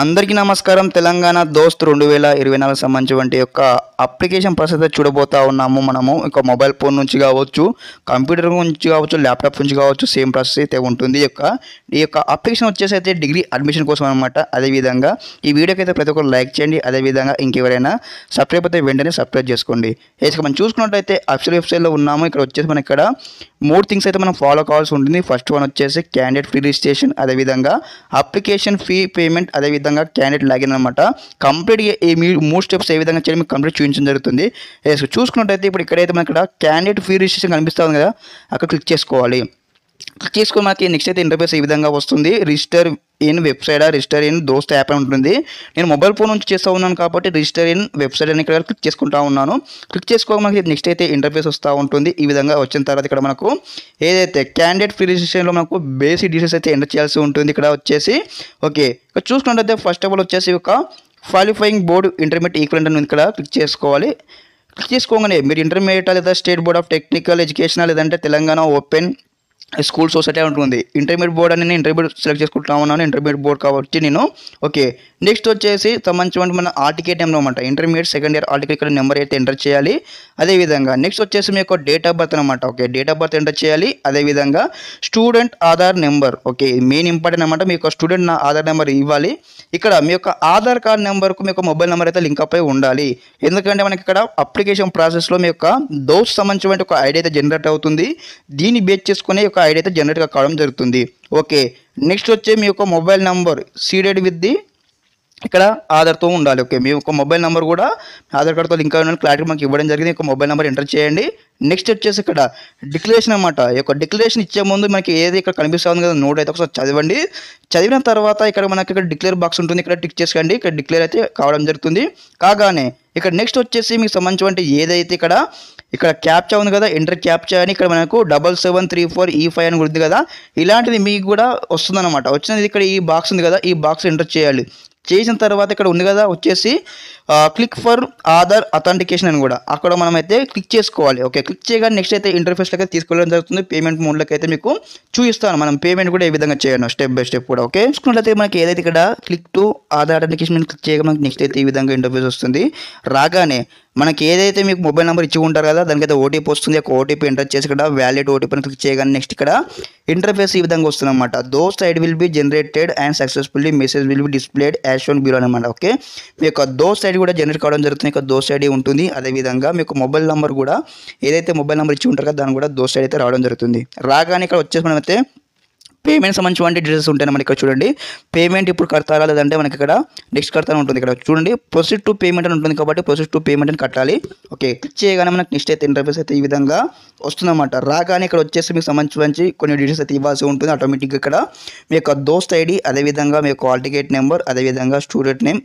అందరికీ నమస్కారం. తెలంగాణ దోస్త్ 2024 సంబంధించి యొక్క అప్లికేషన్ ప్రాసెస్ అయితే చూడబోతా ఉన్నాము. మనము ఒక మొబైల్ ఫోన్ నుంచి కావచ్చు, కంప్యూటర్ నుంచి కావచ్చు, ల్యాప్టాప్ నుంచి కావచ్చు, సేమ్ ప్రాసెస్ అయితే ఉంటుంది. ఈ యొక్క అప్లికేషన్ వచ్చేసి అయితే డిగ్రీ అడ్మిషన్ కోసం అనమాట. అదేవిధంగా ఈ వీడియోకి అయితే ప్రతి ఒక్కరు లైక్ చేయండి. అదేవిధంగా ఇంకెవరైనా సబ్స్క్రైబ్ అయితే వెంటనే సబ్స్క్రైబ్ చేసుకోండి. మనం చూసుకున్నట్లయితే అఫీషియల్ వెబ్సైట్లో ఉన్నాము. ఇక్కడ వచ్చేసి మన ఇక్కడ 3 థింగ్స్ అయితే మనం ఫాలో కావాల్సి ఉంటుంది. ఫస్ట్ వన్ వచ్చేసి క్యాండిడేట్ ఫ్రీ రిజిస్ట్రేషన్, అదేవిధంగా అప్లికేషన్ ఫీ పేమెంట్, అదేవిధంగా క్యాండిడేట్ లాగిన్ అనమాట. కంప్లీట్గా ఈ 3 స్టెప్స్ ఏ విధంగా చేయాలి మీకు కంప్లీట్ చూపించడం జరుగుతుంది. చూసుకున్నట్టయితే ఇప్పుడు ఇక్కడైతే మనకి ఇక్కడ క్యాండిడేట్ ఫీ రిజిస్ట్రేషన్ కనిపిస్తుంది కదా, అక్కడ క్లిక్ చేసుకోవాలి. క్లిక్ చేసుకొని మనకి నెక్స్ట్ అయితే ఇంటర్ఫేస్ ఈ విధంగా వస్తుంది. Register in website, register in దోస్త్ యాప్ అని ఉంటుంది. నేను మొబైల్ ఫోన్ నుంచి చేస్తూ ఉన్నాను కాబట్టి రిజిస్టర్ ఇన్ వెబ్సైట్ అని ఇక్కడ క్లిక్ చేసుకుంటా ఉన్నాను. క్లిక్ చేసుకోక మనకి నెక్స్ట్ అయితే ఇంటర్ఫేస్ వస్తూ ఉంటుంది. ఈ విధంగా వచ్చిన తర్వాత ఇక్కడ మనకు ఏదైతే క్యాండిడేట్ ఫ్రీ రిజిస్ట్రేషన్లో మనకు బేసిక్ డీటెయిల్స్ అయితే ఎంటర్ చేయాల్సి ఉంటుంది. ఇక్కడ వచ్చేసి ఓకే, ఇక్కడ చూసుకున్నట్లయితే ఫస్ట్ ఆఫ్ ఆల్ వచ్చేసి ఒక క్వాలిఫైయింగ్ బోర్డు ఇంటర్మీడియట్ ఈక్వలెంట్ అని ఇక్కడ క్లిక్ చేసుకోవాలి. క్లిక్ చేసుకోగానే మీరు ఇంటర్మీడియట్ లేదా state board of technical education లేదంటే తెలంగాణ ఓపెన్ స్కూల్ సొసైటీ ఉంటుంది. ఇంటర్మీడియట్ బోర్డ్ అని నేను ఇంటర్మీడియట్ సెలెక్ట్ చేసుకుంటా ఉన్నాను. ఇంటర్మీడియట్ బోర్డ్ కాబట్టి నేను ఓకే. నెక్స్ట్ వచ్చేసి సంబంధించిన మన ఆర్టికేట్ నెంబర్ అనమాట. ఇంటర్మీడియట్ సెకండ్ ఇయర్ ఆర్టికేట్ ఇక్కడ నెంబర్ అయితే ఎంటర్ చేయాలి. అదేవిధంగా నెక్స్ట్ వచ్చేసి మీ యొక్క డేట్ ఆఫ్ బర్త్ అనమాట. Okay, date of birth enter చేయాలి. అదేవిధంగా student Aadhaar number. Okay, main important అనమాట. మీ యొక్క స్టూడెంట్ ఆధార్ నెంబర్ ఇవ్వాలి. ఇక్కడ మీ యొక్క ఆధార్ కార్డ్ నెంబర్కు మీ యొక్క మొబైల్ నెంబర్ అయితే లింక్ అప్ అయి ఉండాలి. ఎందుకంటే మనకి ఇక్కడ అప్లికేషన్ ప్రాసెస్లో మీ యొక్క దోస్త్ సంబంధించిన ఒక ఐడి అయితే జనరేట్ అవుతుంది. దీన్ని బేస్ చేసుకునే ఒక ఐడి అయితే జనరేట్ కావడం జరుగుతుంది. ఓకే, నెక్స్ట్ వచ్చే మీ యొక్క mobile number seeded with the ఇక్కడ ఆధార్తో ఉండాలి. ఓకే, మీ యొక్క మొబైల్ నెంబర్ కూడా ఆధార్ కార్డ్తో లింక్ అయిన క్లారిటీ మనకి ఇవ్వడం జరిగింది. ఒక మొబైల్ నెంబర్ ఎంటర్ చేయండి. నెక్స్ట్ వచ్చేసి ఇక్కడ డిక్లరేషన్ అనమాట. ఈ యొక్క డిక్లరేషన్ ఇచ్చే ముందు మనకి ఏది ఇక్కడ కనిపిస్తుంది కదా నోట్ అయితే ఒకసారి చదవండి. చదివిన తర్వాత ఇక్కడ మనకి ఇక్కడ డిక్లేర్ బాక్స్ ఉంటుంది. ఇక్కడ టిక్ చేసుకోండి. ఇక్కడ డిక్లేర్ అయితే కావడం జరుగుతుంది. కాగానే ఇక్కడ నెక్స్ట్ వచ్చేసి మీకు సంబంధించిన ఏదైతే ఇక్కడ క్యాప్చా ఉంది కదా, ఎంటర్ క్యాప్చా అని ఇక్కడ మనకు 7734E5 అని ఉంది కదా, ఇలాంటిది మీకు కూడా వస్తుందన్నమాట. వచ్చినది ఇక్కడ ఈ బాక్స్ ఉంది కదా, ఈ బాక్స్ ఎంటర్ చేయాలి. చేసిన తర్వాత ఇక్కడ ఉంది కదా వచ్చేసి క్లిక్ ఫర్ ఆధార్ అథెంటికేషన్ అని కూడా అక్కడ మనం అయితే క్లిక్ చేసుకోవాలి. ఓకే, క్లిక్ చేయగానే నెక్స్ట్ అయితే ఇంటర్ఫేస్లోకి అయితే తీసుకెళ్ళడం జరుగుతుంది. పేమెంట్ మోడ్లోకి అయితే మీకు చూపిస్తాను మనం పేమెంట్ కూడా ఏ విధంగా చేయను స్టెప్ బై స్టెప్ కూడా. ఓకే, చూసుకున్నట్లయితే మనకి ఏదైతే ఇక్కడ click to Aadhaar authentication click చేయగా మనకి నెక్స్ట్ అయితే ఈ విధంగా ఇంటర్ఫేస్ వస్తుంది. రాగానే మనకి ఏదైతే మీకు మొబైల్ నెంబర్ ఇచ్చి ఉంటారు కదా, దానికైతే ఓటీపీ వస్తుంది. ఒక ఓటీపీ ఎంటర్ చేసి ఇక్కడ వ్యాలిడ్ ఓటీపీని క్లిక్ చేయగానే నెక్స్ట్ ఇక్కడ ఇంటర్ఫేస్ ఈ విధంగా వస్తుంది అనమాట. దోస్త్ ID will be generated and successfully message will be displayed as shown below అనమాట. ఓకే, మీ యొక్క దోస్త్ ఐడి కూడా జనరేట్ కావడం జరుగుతుంది. ఇక దోస్త్ ఐడి ఉంటుంది. అదేవిధంగా మీకు మొబైల్ నెంబర్ కూడా ఏదైతే మొబైల్ నెంబర్ ఇచ్చి ఉంటారు కదా దాని కూడా దోస్త్ ఐడి అయితే రావడం జరుగుతుంది. రాగానే ఇక్కడ వచ్చేసి మనమైతే పేమెంట్ సంబంధించిన డీటెయిల్స్ ఉంటాయి. మనకి ఇక్కడ చూడండి పేమెంట్ ఇప్పుడు కడతారా లేదంటే మనకి ఇక్కడ నెక్స్ట్ కడతానే ఉంటుంది. ఇక్కడ చూడండి ప్రొసీడ్ టు పేమెంట్ అని ఉంటుంది కాబట్టి ప్రొసీడ్ టు పేమెంట్ అని కట్టాలి. ఓకే, క్లిక్ చేయగానే మనకి నెక్స్ట్ అయితే ఇంటర్ఫేస్ అయితే ఈ విధంగా వస్తుందన్నమాట. రాగానే ఇక్కడ వచ్చేసి మీకు సంబంధించి కొన్ని డీటెయిల్స్ అయితే ఇవ్వాల్సి ఉంటుంది. ఆటోమేటిక్గా ఇక్కడ మీ యొక్క దోస్త్ ఐడి, అదేవిధంగా మీ యొక్క ఆర్టికేట్ నెంబర్, అదేవిధంగా student name,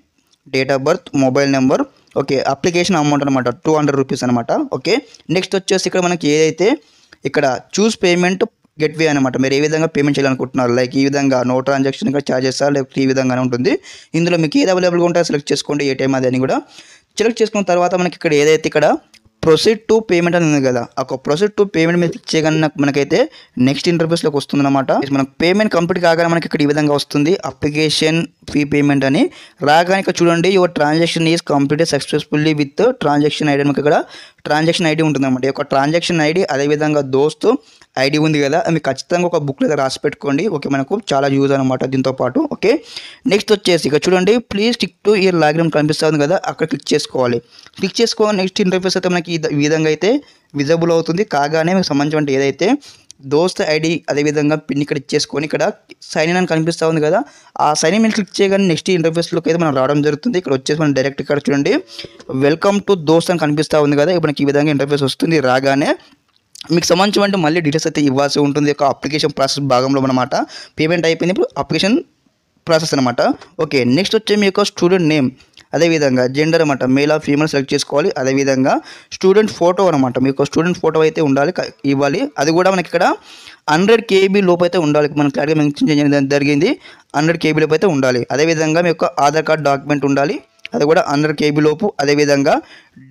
date of birth, mobile number. Okay, application amount అనమాట 200 రూపీస్ అనమాట. ఓకే, నెక్స్ట్ వచ్చేసి ఇక్కడ మనకి ఏదైతే ఇక్కడ చూస్ పేమెంట్ గెట్వే అనమాట. మీరు ఏ విధంగా పేమెంట్ చేయాలనుకుంటున్నారు, లైక్ ఈ విధంగా నో ట్రాన్సాక్షన్ ఇక్కడ ఛార్జ్ చేస్తారు, లేకపోతే ఈ విధంగానే ఉంటుంది. ఇందులో మీకు ఏది అవైలబుల్గా ఉంటుందో సెలెక్ట్ చేసుకోండి. ఏ టైం అది అని కూడా సెలెక్ట్ చేసుకున్న తర్వాత మనకి ఇక్కడ ఏదైతే ఇక్కడ ప్రొసీడ్ టు పేమెంట్ అని ఉంది కదా, ఒక ప్రొసీడ్ టు పేమెంట్ మీద క్లిక్ చేయగానే మనకైతే నెక్స్ట్ ఇంటర్ఫేస్లోకి వస్తుంది అనమాట. మనకు పేమెంట్ కంప్లీట్ కాగానే మనకి ఇక్కడ ఈ విధంగా వస్తుంది అప్లికేషన్ ఫీ పేమెంట్ అని. రాగానే ఇక్కడ చూడండి your transaction is completed successfully with transaction ID. మనకి ఇక్కడ ట్రాన్సాక్షన్ ఐడి ఉంటుంది అనమాట. ఈ యొక్క ట్రాన్సాక్షన్ ఐడి అదేవిధంగా దోస్త్ ఐడి ఉంది కదా, మీకు ఖచ్చితంగా ఒక బుక్లో అయితే రాసి పెట్టుకోండి. ఓకే, మనకు చాలా యూజ్ అనమాట దీంతో పాటు. ఓకే, నెక్స్ట్ వచ్చేసి ఇక్కడ చూడండి please click to year login కనిపిస్తుంది కదా, అక్కడ క్లిక్ చేసుకోవాలి. క్లిక్ చేసుకోవాలి నెక్స్ట్ ఇంటర్ఫేస్ అయితే మనకి ఈ విధంగా అయితే విజిబుల్ అవుతుంది. కాగానే మీకు సంబంధించిన ఏదైతే దోస్త్ ఐడి అదేవిధంగా పిన్ ఇక్కడ ఇచ్చేసుకొని ఇక్కడ సైన్ ఇన్ అని కనిపిస్తూ ఉంది కదా, ఆ సైన్ ఇన్ మీద క్లిక్ చేయగానే నెక్స్ట్ ఇంటర్ఫేస్లోకి అయితే మనం రావడం జరుగుతుంది. ఇక్కడ వచ్చేసి మనం డైరెక్ట్ ఇక్కడ చూడండి వెల్కమ్ టు దోస్త్ అని కనిపిస్తూ ఉంది కదా, ఇప్పుడు మనకి ఈ విధంగా ఇంటర్ఫేస్ వస్తుంది. రాగానే మీకు సంబంధించిన మళ్ళీ డీటెయిల్స్ అయితే ఇవ్వాల్సి ఉంటుంది. ఒక అప్లికేషన్ ప్రాసెస్ భాగంలో అనమాట. పేమెంట్ అయిపోయింది, ఇప్పుడు అప్లికేషన్ ప్రాసెస్ అనమాట. ఓకే, నెక్స్ట్ వచ్చే మీ యొక్క స్టూడెంట్ నేమ్, అదేవిధంగా జెండర్ అనమాట, మేల్ ఆర్ ఫీమేల్ సెలెక్ట్ చేసుకోవాలి. అదేవిధంగా స్టూడెంట్ ఫోటో అనమాట, మీకు స్టూడెంట్ ఫోటో అయితే ఉండాలి, ఇవ్వాలి. అది కూడా మనకి ఇక్కడ 100 KB లోపు అయితే ఉండాలి. మనకి క్లారిటీగా మెన్షన్ చేయడం జరిగింది. 100 KB లోపు అయితే ఉండాలి. అదేవిధంగా మీ యొక్క ఆధార్ కార్డ్ డాక్యుమెంట్ ఉండాలి, అది కూడా 100 KB లోపు. అదేవిధంగా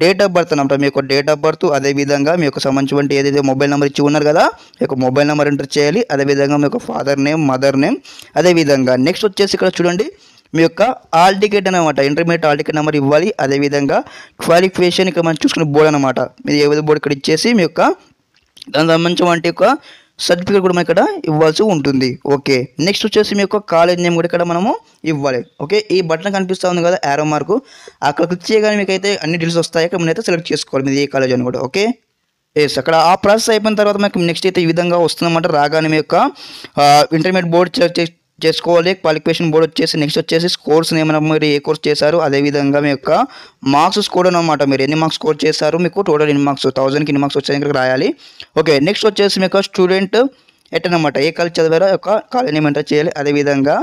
డేట్ ఆఫ్ బర్త్ అనమాట, మీ యొక్క డేట్ ఆఫ్ బర్త్, అదేవిధంగా మీ యొక్క సంబంధించిన ఏదైతే మొబైల్ నెంబర్ ఇచ్చి ఉన్నారు కదా మీ యొక్క మొబైల్ నెంబర్ ఎంటర్ చేయాలి. అదేవిధంగా మీ యొక్క ఫాదర్ నేమ్, మదర్ నేమ్. అదేవిధంగా నెక్స్ట్ వచ్చేసి ఇక్కడ చూడండి మీ యొక్క హాల్ టికెట్ అనమాట, ఇంటర్మీడియట్ హాల్ టికెట్ నెంబర్ ఇవ్వాలి. అదేవిధంగా క్వాలిఫికేషన్ ఇక్కడ మనం చూసుకునే బోర్డు అనమాట, మీరు ఏదో బోర్డు ఇక్కడ ఇచ్చేసి మీ యొక్క దానికి సంబంధించిన యొక్క సర్టిఫికేట్ కూడా మనం ఇక్కడ ఇవ్వాల్సి ఉంటుంది. ఓకే, నెక్స్ట్ వచ్చేసి మీ యొక్క కాలేజ్ నేమ్ కూడా ఇక్కడ మనము ఇవ్వాలి. ఓకే, ఈ బటన్ కనిపిస్తూ ఉంది కదా యారో మార్కు, అక్కడ క్లిక్ చేయగానే మీకు అయితే అన్ని డీటెయిల్స్ వస్తాయి. అక్కడ మనం అయితే సెలెక్ట్ చేసుకోవాలి మీరు ఏ కాలేజ్ అని కూడా. ఓకే, ఎస్, అక్కడ ఆ ప్రాసెస్ అయిపోయిన తర్వాత మనకి నెక్స్ట్ అయితే ఈ విధంగా వస్తుందన్నమాట. రాగానే మీ యొక్క ఇంటర్మీడియట్ బోర్డు సెలెక్ట్ చేసుకోవాలి. క్వాలిఫికేషన్ బోర్డు వచ్చేసి నెక్స్ట్ వచ్చేసి స్కోర్స్ ఏమైనా మీరు ఏ కోర్స్ చేశారు, అదేవిధంగా మీ యొక్క మార్క్స్ స్కోర్ అనమాట, మీరు ఎన్ని మార్క్స్ స్కోర్ చేశారు, మీకు టోటల్ ఎన్ని మార్క్స్ 1000కి ఎన్ని మార్క్స్ వచ్చాయి ఇక్కడ రాయాలి. ఓకే, నెక్స్ట్ వచ్చేసి మీ యొక్క స్టూడెంట్ ఎట్టనమాట, ఏ కాలేజ్ చదివారో యొక్క కాలేజ్ నేమ్ ఎంటర్ చేయాలి. అదేవిధంగా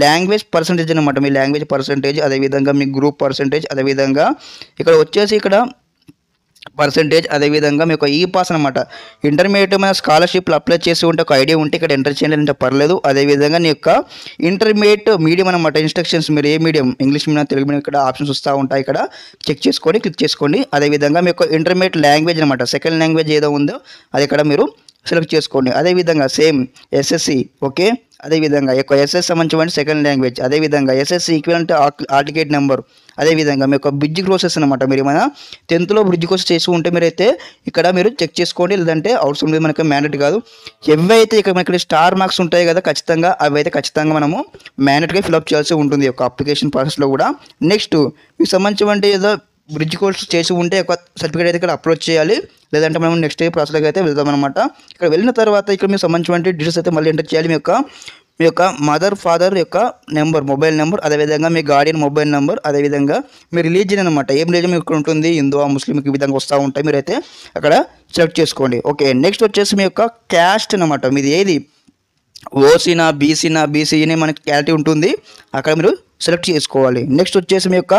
లాంగ్వేజ్ పర్సంటేజ్ అనమాట, మీ లాంగ్వేజ్ పర్సంటేజ్, అదేవిధంగా మీ గ్రూప్ పర్సంటేజ్, అదేవిధంగా ఇక్కడ వచ్చేసి ఇక్కడ పర్సంటేజ్, అదేవిధంగా మీకు ఈ పాస్ అనమాట, ఇంటర్మీడియట్ మీద స్కాలర్షిప్లు అప్లై చేసి ఉంటే ఒక ఐడియా ఉంటే ఇక్కడ ఎంటర్ చేయండి అంటే పర్లేదు. అదేవిధంగా నీ యొక్క ఇంటర్మీడియట్ మీడియం అనమాట, ఇన్స్ట్రక్షన్స్ మీరు ఏ medium, English medium Telugu medium ఇక్కడ ఆప్షన్స్ వస్తూ ఉంటాయి, ఇక్కడ చెక్ చేసుకొని క్లిక్ చేసుకోండి. అదేవిధంగా మీ యొక్క ఇంటర్మీడియట్ లాంగ్వేజ్ అనమాట, సెకండ్ లాంగ్వేజ్ ఏదో ఉందో అది ఇక్కడ మీరు సెలెక్ట్ చేసుకోండి. అదేవిధంగా సేమ్ ఎస్ఎస్సి. ఓకే, అదేవిధంగా యొక్క ఎస్ఎస్ సంబంధించిన సెకండ్ లాంగ్వేజ్, అదేవిధంగా SSC equivalent hall ticket number, అదేవిధంగా మీ యొక్క బ్రిడ్జ్ కోర్సెస్ అనమాట, మీరు ఏమైనా 10th బ్రిడ్జ్ కోర్సెస్ చేసి ఉంటే మీరైతే ఇక్కడ మీరు చెక్ చేసుకోండి, లేదంటే అవసరం లేదు, మనకి మ్యాండేట్ కాదు. ఎవైతే ఇక్కడ స్టార్ మార్క్స్ ఉంటాయి కదా ఖచ్చితంగా, అవి అయితే ఖచ్చితంగా మనము మ్యాండేట్గా ఫిల్అప్ చేయాల్సి ఉంటుంది యొక్క అప్లికేషన్ ప్రాసెస్లో కూడా. నెక్స్ట్ మీకు సంబంధించిన ఏదో బ్రిడ్జ్ కోర్స్ చేసి ఉంటే ఒక సర్టిఫికేట్ అయితే ఇక్కడ అప్లోడ్ చేయాలి, లేదంటే మనం నెక్స్ట్ ప్రాసెస్లోకి అయితే వెళ్దాం అనమాట. ఇక్కడ వెళ్ళిన తర్వాత ఇక్కడ మీకు సంబంధించిన డీటెయిల్స్ అయితే మళ్ళీ ఎంటర్ చేయాలి. మీ యొక్క మదర్ ఫాదర్ యొక్క నెంబర్, మొబైల్ నెంబర్, అదేవిధంగా మీ గార్డియన్ మొబైల్ నెంబర్, అదేవిధంగా మీ రిలీజియన్ అనమాట, ఏం రిలీజియన్ ఇక్కడ ఉంటుంది, హిందూ ముస్లింకి ఈ విధంగా వస్తూ ఉంటాయి, మీరైతే అక్కడ సెలెక్ట్ చేసుకోండి. ఓకే, నెక్స్ట్ వచ్చేసి మీ యొక్క క్యాస్ట్ అనమాట, మీది ఏది ఓసీనా బీసీని మనకి క్లారిటీ ఉంటుంది, అక్కడ మీరు సెలెక్ట్ చేసుకోవాలి. నెక్స్ట్ వచ్చేసి మీ యొక్క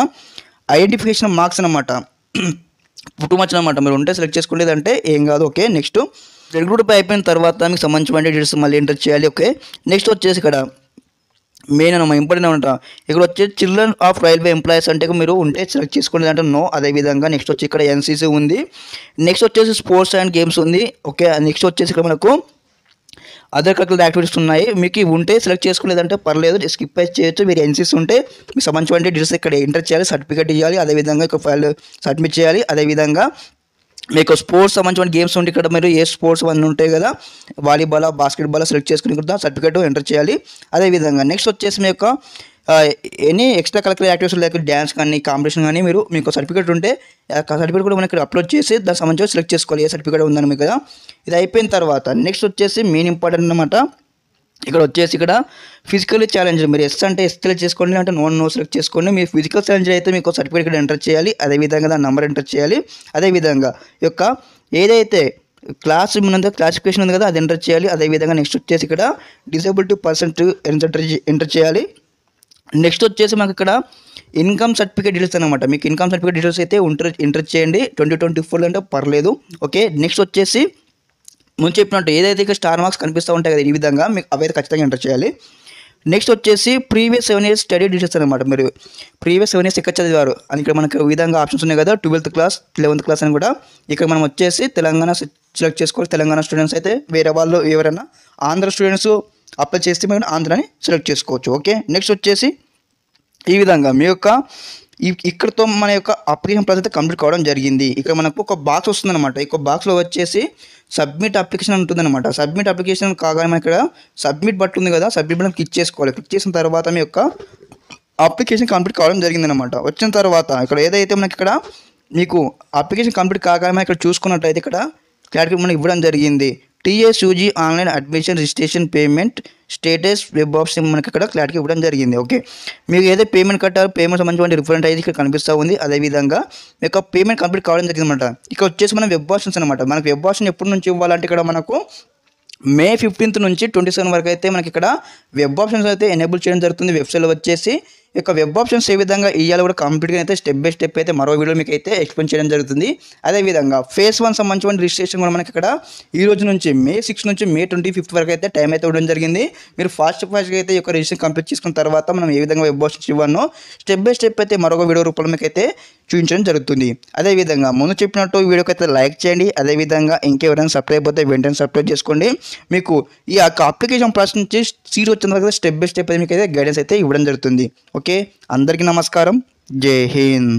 ఐడెంటిఫికేషన్ మార్క్స్ అనమాట, టూ మచ్ అనమాట, మీరు ఉంటే సెలెక్ట్ చేసుకోండి, అంటే ఏం కాదు. ఓకే, నెక్స్ట్ రిక్రూట్ అయిపోయిన తర్వాత మీకు సంబంధించిన డీటెయిల్స్ మళ్ళీ ఎంటర్ చేయాలి. ఓకే, నెక్స్ట్ వచ్చేసి ఇక్కడ మెయిన్ అనమాట ఇంపార్టెంట్ అనమాట, ఇక్కడ వచ్చేసి చిల్డ్రన్ ఆఫ్ రైల్వే ఎంప్లాయీస్ అంటే మీరు ఉంటే సెలెక్ట్ చేసుకోండి అంటే నో. అదేవిధంగా నెక్స్ట్ వచ్చి ఇక్కడ ఎన్సీసీ ఉంది, నెక్స్ట్ వచ్చేసి స్పోర్ట్స్ అండ్ గేమ్స్ ఉంది. ఓకే, నెక్స్ట్ వచ్చేసి ఇక్కడ మనకు అదర్ కరికులర్ యాక్టివిటీస్ ఉన్నాయి, మీకు ఉంటే సెలెక్ట్ చేసుకోలేదంటే పర్లేదు, స్కిప్ అయితే చేయొచ్చు. మీరు ఎన్సీసీ ఉంటే మీకు సంబంధించిన డీటెయిల్స్ ఇక్కడ ఎంటర్ చేయాలి, సర్టిఫికేట్ ఇవ్వాలి, అదేవిధంగా ఒక ఫైల్ సబ్మిట్ చేయాలి. అదేవిధంగా మీకు స్పోర్ట్స్ సంబంధించిన గేమ్స్ ఉంటే ఇక్కడ మీరు ఏ స్పోర్ట్స్ అన్నీ ఉంటాయి కదా, వాలీబాల్ బాస్కెట్బాల్ సెలెక్ట్ చేసుకుని కూడా సర్టిఫికేట్ ఎంటర్ చేయాలి. అదేవిధంగా నెక్స్ట్ వచ్చేసి మీ యొక్క any extra curricular activities like dance కానీ కాంపిటీషన్ కానీ మీకు సర్టిఫికేట్ ఉంటే సర్టిఫికేట్ కూడా మనకి అప్లోడ్ చేసి దానికి సంబంధించి సెలెక్ట్ చేసుకోవాలి ఏ సర్టిఫికేట్ ఉందని మీకు కదా. ఇది అయిపోయిన తర్వాత నెక్స్ట్ వచ్చేసి మెయిన్ ఇంపార్టెంట్ అనమాట, ఇక్కడ వచ్చేసి ఇక్కడ ఫిజికల్ ఛాలెంజ్, మీరు ఎస్ అంటే ఎస్ సెలెక్ట్ చేసుకోండి, అంటే నో సెలెక్ట్ చేసుకోండి. మీరు ఫిజికల్ ఛాలెంజ్ అయితే మీకు సర్టిఫికేట్ ఇక్కడ ఎంటర్ చేయాలి, అదేవిధంగా దాని నెంబర్ ఎంటర్ చేయాలి. అదేవిధంగా యొక్క ఏదైతే క్లాసిఫికేషన్ ఉంది కదా అది ఎంటర్ చేయాలి. అదేవిధంగా నెక్స్ట్ వచ్చేసి ఇక్కడ డిసేబిలిటీ పర్సెంట్ ఎంటర్ చేయాలి. నెక్స్ట్ వచ్చేసి మాకు ఇక్కడ ఇన్కమ్ సర్టిఫికేట్ డీటెయిల్స్ అనమాట, మీకు ఇన్కమ్ సర్టిఫికేట్ డీటెయిల్స్ అయితే ఎంటర్ చేయండి 2024 అంటే పర్లేదు. ఓకే, నెక్స్ట్ వచ్చేసి ముందు చెప్పినట్టు ఏదైతే ఇక్కడ స్టార్ మార్క్స్ కనిపిస్తూ ఉంటాయి కదా ఈ విధంగా మీకు అవైతే ఖచ్చితంగా ఎంటర్ చేయాలి. నెక్స్ట్ వచ్చేసి ప్రీవియస్ 7 years స్టడీ డీటెయిల్స్ అనమాట, మీరు ప్రీవియస్ 7 years ఎక్కడ చదివారు అని ఇక్కడ మనకు ఈ విధంగా ఆప్షన్స్ ఉన్నాయి కదా, 12th class 11th class అని కూడా ఇక్కడ మనం వచ్చేసి తెలంగాణ సెలెక్ట్ చేసుకోవాలి. తెలంగాణ స్టూడెంట్స్ అయితే వేరే వాళ్ళు ఎవరైనా ఆంధ్ర స్టూడెంట్స్ అప్లై చేస్తే మేము ఆంధ్రాని సెలెక్ట్ చేసుకోవచ్చు. ఓకే, నెక్స్ట్ వచ్చేసి ఈ విధంగా మీ యొక్క ఇక్కడతో మన యొక్క అప్లికేషన్ ప్రాసెస్ కంప్లీట్ కావడం జరిగింది. ఇక్కడ మనకు ఒక బాక్స్ వస్తుందన్నమాట, ఈ బాక్స్లో వచ్చేసి సబ్మిట్ అప్లికేషన్ ఉంటుందన్నమాట. సబ్మిట్ అప్లికేషన్ కాగానే మనకి ఇక్కడ సబ్మిట్ బటన్ ఉంది కదా, సబ్మిట్ బటన్ క్లిక్ చేసుకోవాలి. క్లిక్ చేసిన తర్వాత మీ యొక్క అప్లికేషన్ కంప్లీట్ కావడం జరిగిందనమాట. వచ్చిన తర్వాత ఇక్కడ ఏదైతే మనకి ఇక్కడ మీకు అప్లికేషన్ కంప్లీట్ కాగానే ఇక్కడ చూసుకున్నట్టయితే ఇక్కడ క్లారిటీ మనకి ఇవ్వడం జరిగింది. TSUG online admission registration payment status web option మనకి ఇక్కడ క్లారిటీ ఇవ్వడం జరిగింది. ఓకే, మీకు ఏదైతే పేమెంట్ కట్టారో పేమెంట్ సంబంధించిన రిఫరెంట్ అయితే ఇక్కడ కనిపిస్తూ ఉంది. అదేవిధంగా మీకు పేమెంట్ కంప్లీట్ కావడం జరిగింది అనమాట. ఇక్కడ వచ్చేసి మనం వెబ్ ఆప్షన్స్ అనమాట, మనకి వెబ్ ఆప్షన్ ఎప్పటి నుంచి ఇవ్వాలంటే ఇక్కడ మనకు May 15th నుంచి 27 వరకు అయితే మనకి ఇక్కడ వెబ్ ఆప్షన్స్ అయితే ఎనేబుల్ చేయడం జరుగుతుంది. వెబ్సైట్లో వచ్చేసి ఇక వెబ్ ఆప్షన్స్ ఏ విధంగా ఇవ్వాలి కూడా కంప్లీట్గా అయితే స్టెప్ బై స్టెప్ అయితే మరో వీడియో మీకు అయితే ఎక్స్ప్లెయిన్ చేయడం జరుగుతుంది. అదేవిధంగా phase 1 సంబంధించిన రిజిస్ట్రేషన్ కూడా మనకి ఇక్కడ ఈ రోజు నుంచి May 6 నుంచి May 25th వరకు అయితే టైం అయితే ఇవ్వడం జరిగింది. మీరు ఫాస్ట్గా అయితే ఈ యొక్క రిజిస్ట్రేషన్ కంప్లీట్ చేసుకున్న తర్వాత మనం ఏ విధంగా వెబ్ ఆప్షన్స్ ఇవ్వను స్టెప్ బై స్టెప్ అయితే మరొక వీడియో రూపంలో మీకు అయితే చూపించడం జరుగుతుంది. అదేవిధంగా ముందు చెప్పినట్టు వీడియోకి అయితే లైక్ చేయండి. అదేవిధంగా ఇంకెవరైనా సబ్స్క్రైబ్ అయితే వెంటనే సబ్స్క్రైబ్ చేసుకోండి. మీకు ఈ యొక్క అప్లికేషన్ ప్రాసెస్ నుంచి సీట్ వచ్చిన తర్వాత స్టెప్ బై స్టెప్ అయితే మీకు అయితే గైడెన్స్ అయితే ఇవ్వడం జరుగుతుంది. ఓకే, అందరికీ నమస్కారం. జై హింద్.